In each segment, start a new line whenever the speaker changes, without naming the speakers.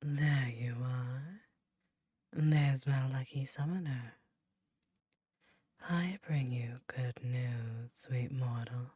There you are. There's my lucky summoner. I bring you good news, sweet mortal,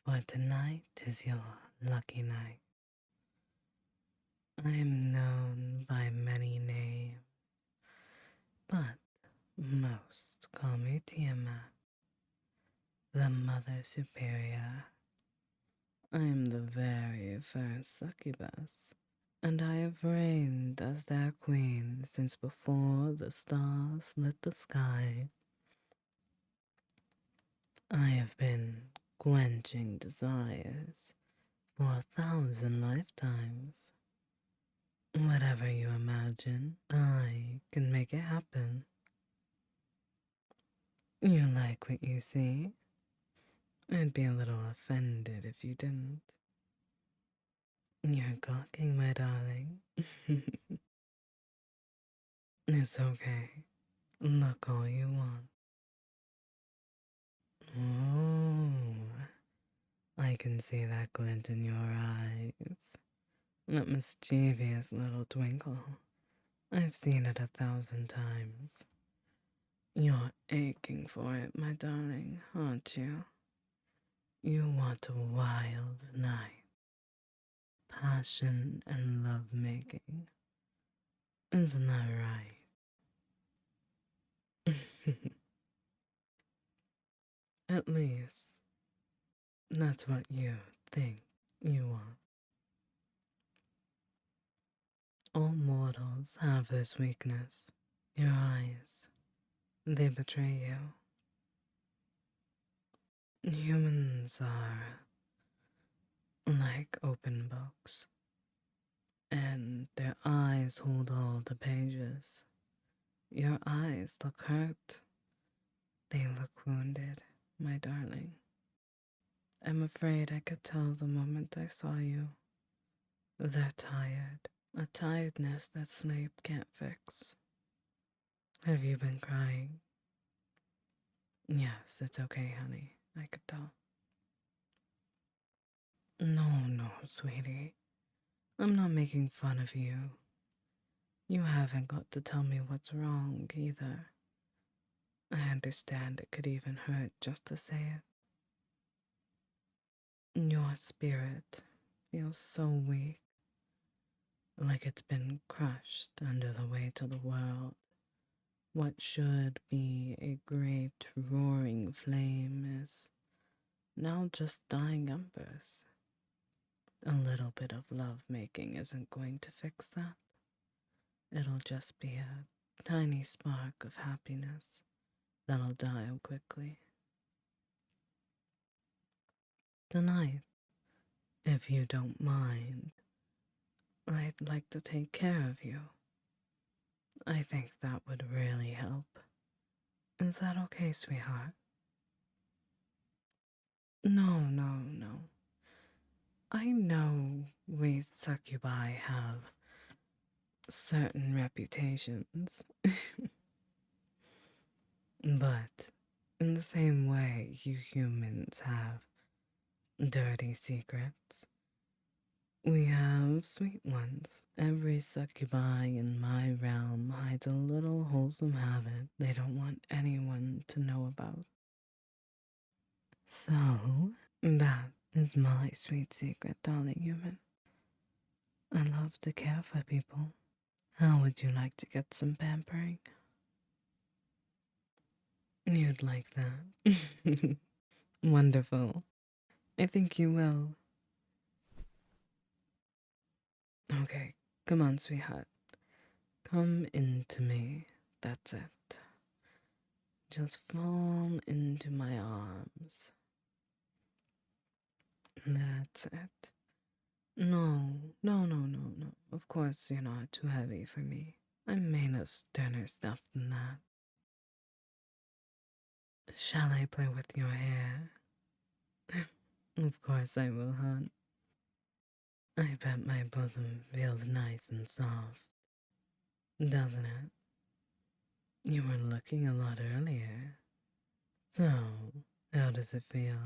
for tonight is your lucky night. I am known by many names, but most call me Tiamat, the Mother Superior. I am the very first succubus, and I have reigned as their queen since before the stars lit the sky. I have been quenching desires for 1,000 lifetimes. Whatever you imagine, I can make it happen. You like what you see? I'd be a little offended if you didn't. You're gawking, my darling. It's okay. Look all you want. Oh, I can see that glint in your eyes. That mischievous little twinkle. I've seen it 1,000 times. You're aching for it, my darling, aren't you? You want a wild night, passion and lovemaking. Isn't that right? At least, that's what you think you want. All mortals have this weakness. Your eyes, they betray you. Humans are like open books, and their eyes hold all the pages. Your eyes look hurt. They look wounded, my darling. I'm afraid I could tell the moment I saw you. They're tired, a tiredness that sleep can't fix. Have you been crying? Yes, it's okay, honey. I could tell. No, sweetie. I'm not making fun of you. You haven't got to tell me what's wrong, either. I understand it could even hurt just to say it. Your spirit feels so weak, like it's been crushed under the weight of the world. What should be a great roaring flame is now just dying embers. A little bit of love making isn't going to fix that. It'll just be a tiny spark of happiness that'll die out quickly. Tonight, if you don't mind, I'd like to take care of you. I think that would really help. Is that okay, sweetheart? No. I know we succubi have certain reputations, but in the same way you humans have dirty secrets, we have sweet ones. Every succubi in my realm hides a little wholesome habit they don't want anyone to know about. So, that is my sweet secret, darling human. I love to care for people. How would you like to get some pampering? You'd like that. Wonderful. I think you will. Okay, come on, sweetheart. Come into me. That's it. Just fall into my arms. That's it. No. Of course you're not too heavy for me. I'm made of sterner stuff than that. Shall I play with your hair? Of course I will, hon. I bet my bosom feels nice and soft, doesn't it? You were looking a lot earlier. So, how does it feel?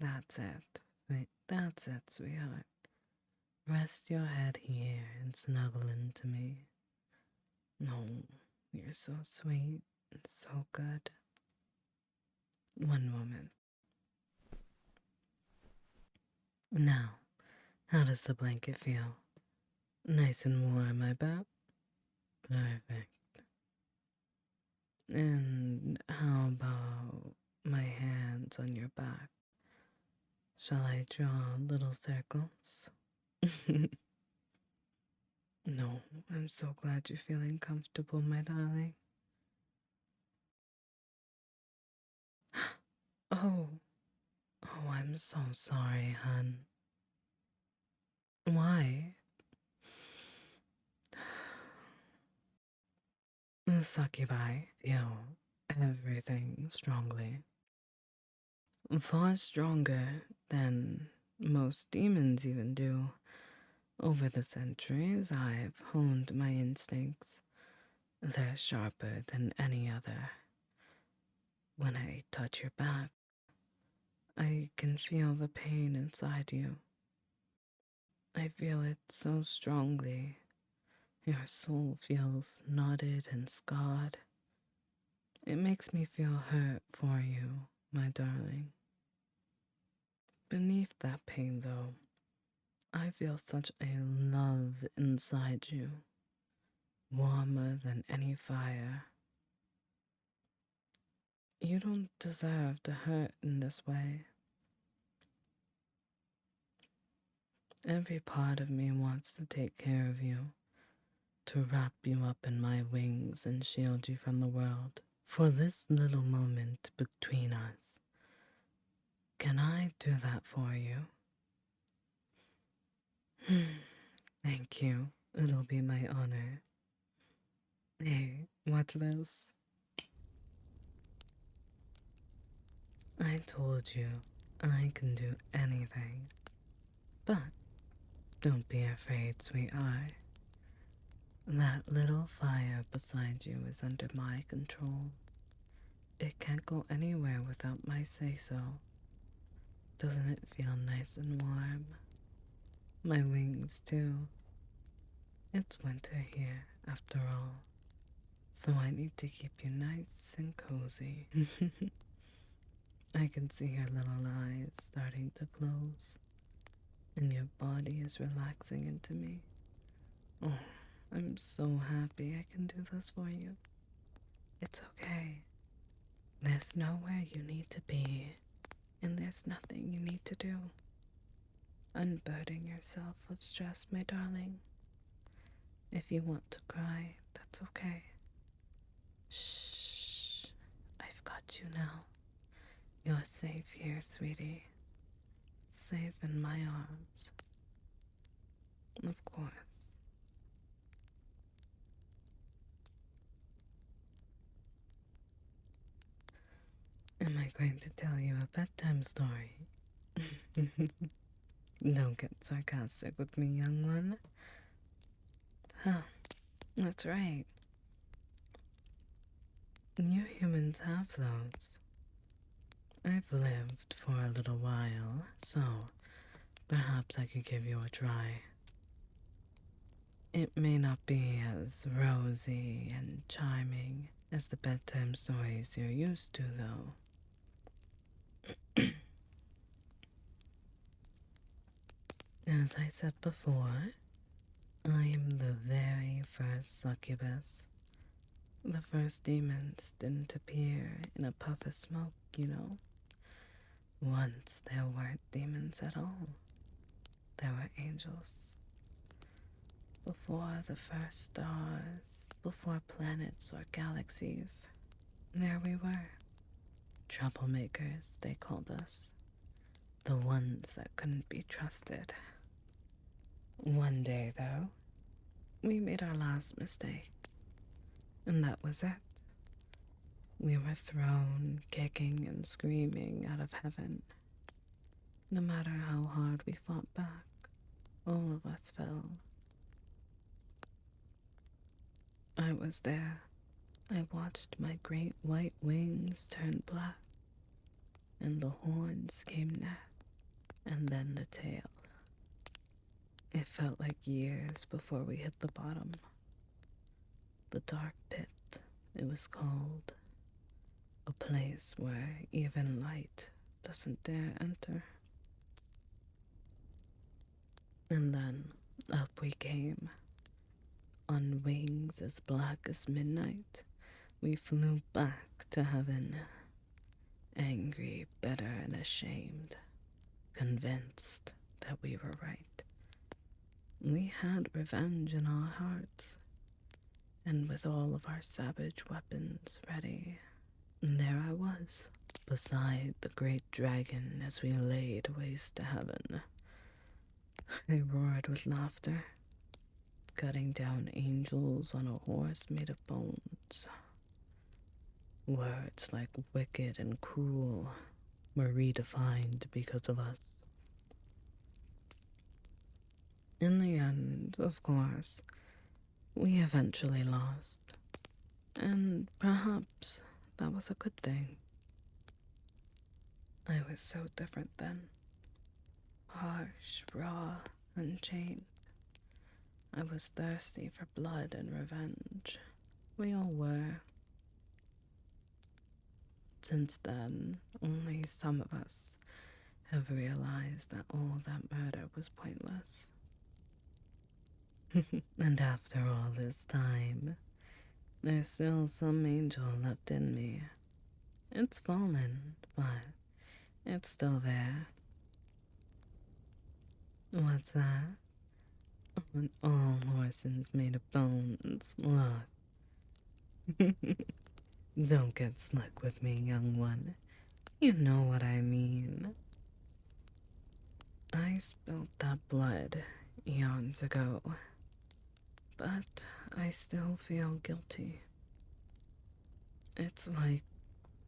That's it, That's it, sweetheart. Rest your head here and snuggle into me. No, you're so sweet and so good. One moment. Now, how does the blanket feel? Nice and warm, I bet? Perfect. And how about my hands on your back? Shall I draw little circles? No, I'm so glad you're feeling comfortable, my darling. Oh, I'm so sorry, hon. Why? The succubi feel everything strongly. Far stronger than most demons even do. Over the centuries, I've honed my instincts. They're sharper than any other. When I touch your back, I can feel the pain inside you. I feel it so strongly. Your soul feels knotted and scarred. It makes me feel hurt for you, my darling. Beneath that pain, though, I feel such a love inside you, warmer than any fire. You don't deserve to hurt in this way. Every part of me wants to take care of you, to wrap you up in my wings and shield you from the world. For this little moment between us, can I do that for you? Thank you. It'll be my honor. Hey, watch this. I told you I can do anything. But don't be afraid, sweetheart. That little fire beside you is under my control. It can't go anywhere without my say-so. Doesn't it feel nice and warm? My wings, too. It's winter here, after all, so I need to keep you nice and cozy. I can see your little eyes starting to close, and your body is relaxing into me. Oh, I'm so happy I can do this for you. It's okay. There's nowhere you need to be, and there's nothing you need to do. Unburden yourself of stress, my darling. If you want to cry, that's okay. Shh. I've got you now. You're safe here, sweetie. Safe in my arms. Of course. Am I going to tell you a bedtime story? Don't get sarcastic with me, young one. Huh, that's right. You humans have those. I've lived for a little while, so perhaps I could give you a try. It may not be as rosy and charming as the bedtime stories you're used to, though. As I said before, I am the very first succubus. The first demons didn't appear in a puff of smoke, you know. Once there weren't demons at all. There were angels. Before the first stars, before planets or galaxies, there we were. Troublemakers, they called us. The ones that couldn't be trusted. One day, though, we made our last mistake. And that was it. We were thrown, kicking and screaming out of heaven. No matter how hard we fought back, all of us fell. I was there. I watched my great white wings turn black, and the horns came next. and then the tail. It felt like years before we hit the bottom. The dark pit, it was called. A place where even light doesn't dare enter. And then up we came. On wings as black as midnight, we flew back to heaven. Angry, bitter, and ashamed. Convinced that we were right. We had revenge in our hearts. And with all of our savage weapons ready, there I was, beside the great dragon as we laid waste to heaven. I roared with laughter, cutting down angels on a horse made of bones. Words like wicked and cruel were redefined because of us. In the end, of course, we eventually lost. And perhaps that was a good thing. I was so different then. Harsh, raw, unchained. I was thirsty for blood and revenge. We all were. Since then, only some of us have realized that all that murder was pointless. And after all this time, there's still some angel left in me. It's fallen, but it's still there. What's that? When all horses made of bones, look. Don't get slick with me, young one. You know what I mean. I spilled that blood eons ago, but I still feel guilty. It's like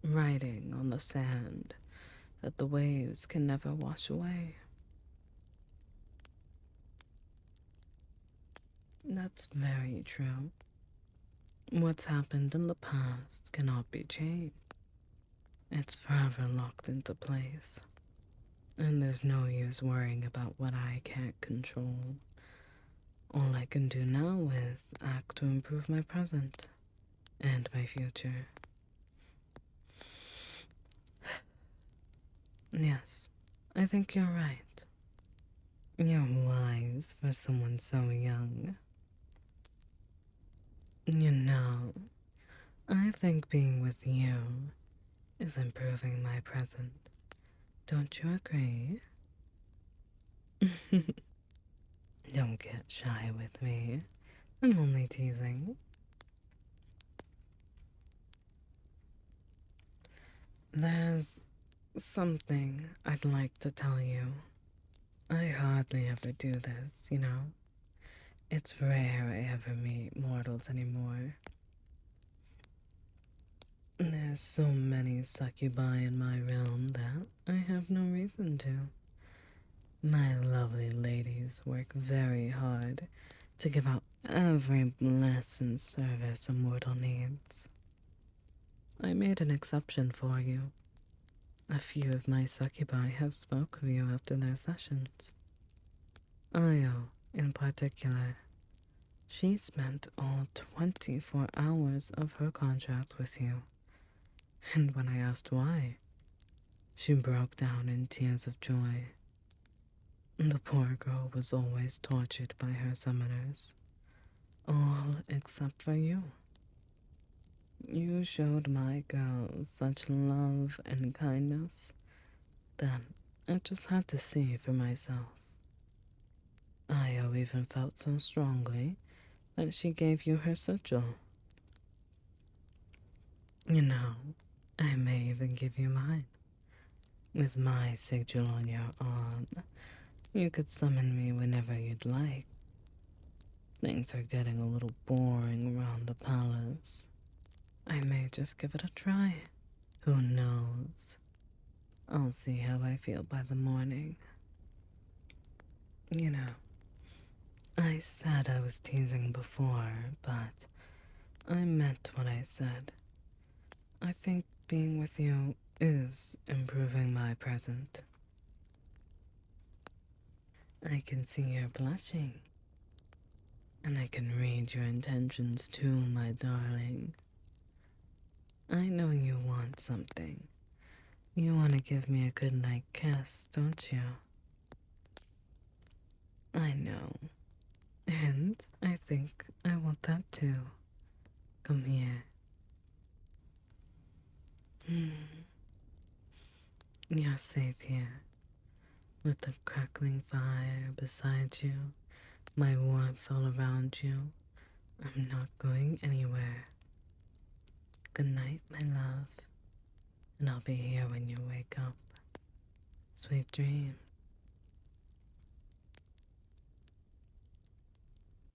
writing on the sand that the waves can never wash away. That's very true. What's happened in the past cannot be changed. It's forever locked into place. And there's no use worrying about what I can't control. All I can do now is act to improve my present and my future. Yes, I think you're right. You're wise for someone so young. You know, I think being with you is improving my present. Don't you agree? Don't get shy with me. I'm only teasing. There's something I'd like to tell you. I hardly ever do this, you know? It's rare I ever meet mortals anymore. There's so many succubi in my realm that I have no reason to. My lovely ladies work very hard to give out every blessed service a mortal needs. I made an exception for you. A few of my succubi have spoke of you after their sessions. Io, in particular. She spent all 24 hours of her contract with you. And when I asked why, she broke down in tears of joy. The poor girl was always tortured by her summoners. All except for you. You showed my girl such love and kindness that I just had to see for myself. Io even felt so strongly that she gave you her sigil. You know, I may even give you mine. With my sigil on your arm, you could summon me whenever you'd like. Things are getting a little boring around the palace. I may just give it a try. Who knows? I'll see how I feel by the morning. You know, I said I was teasing before, but I meant what I said. I think being with you is improving my present. I can see you're blushing, and I can read your intentions too, my darling. I know you want something. You want to give me a goodnight kiss, don't you? I know. And I think I want that too. Come here. You're safe here, with the crackling fire beside you, my warmth all around you. I'm not going anywhere. Good night, my love, and I'll be here when you wake up. Sweet dreams.